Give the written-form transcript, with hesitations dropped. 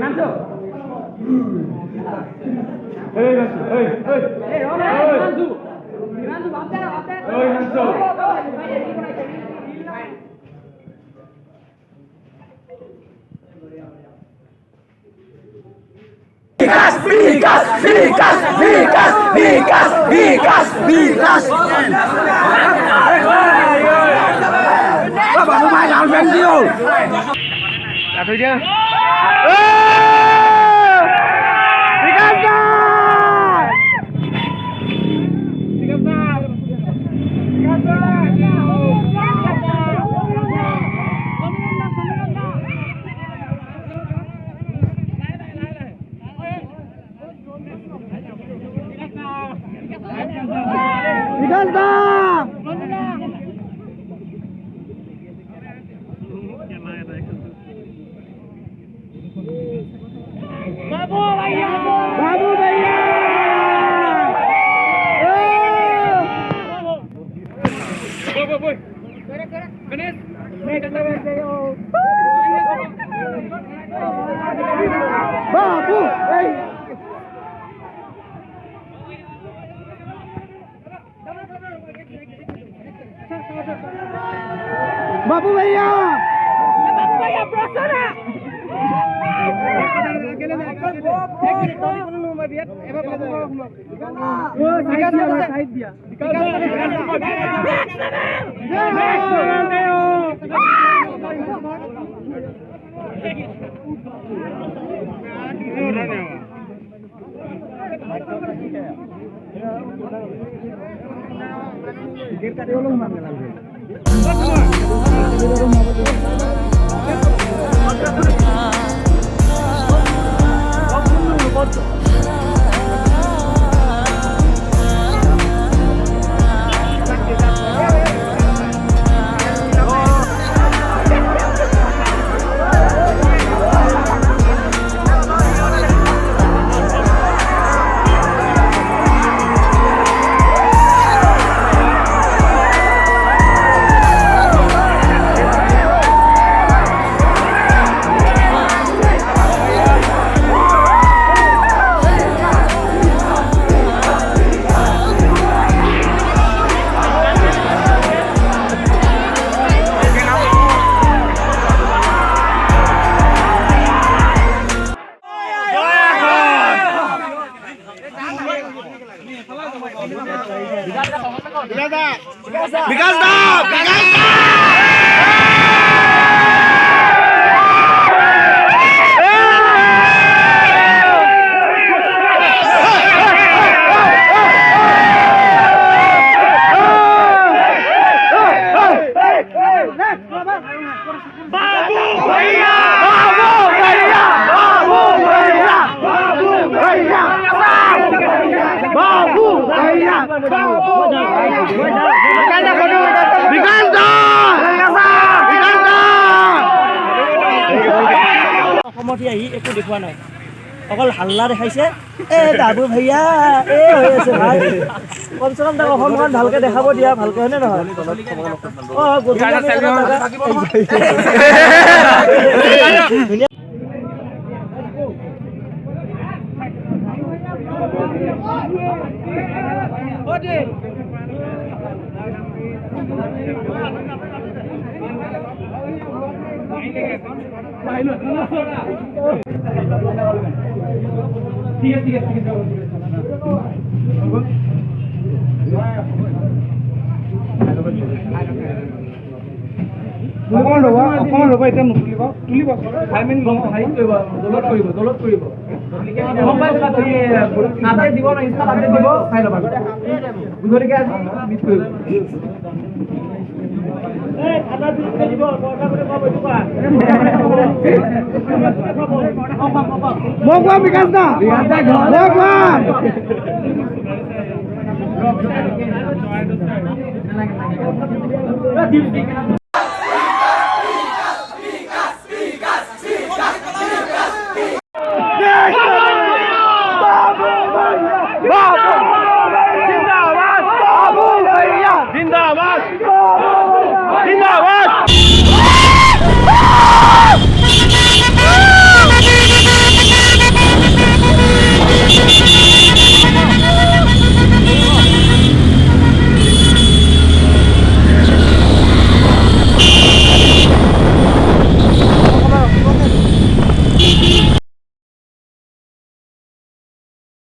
चलो Vikas. Các bạn không ai làm bên tiêu. Là thôi chưa? बाबू भैया विकास दा একো দেখুৱা নাই অকল হাল্লা দেখাইছে এ বাবু ভাইয়া এ হৈ আছে ভাই কমসে কম তাক অসমখন ভালকে দেখাব দিয়া ভালকে হয়নে নহয় অকমান ৰ'ব এতিয়া নুতুলিব তুলিব খাই মেলি হেৰি কৰিব দলত কৰিব গম পাইছা তুমি আপডেট দিব না ইনষ্টাত আপডেট দিব চাই ল'বা গতিকে আজি মিছ কৰিব এই খাতা দিব কথা বলে কব এইটোবা মোক বিকাশ দা মোক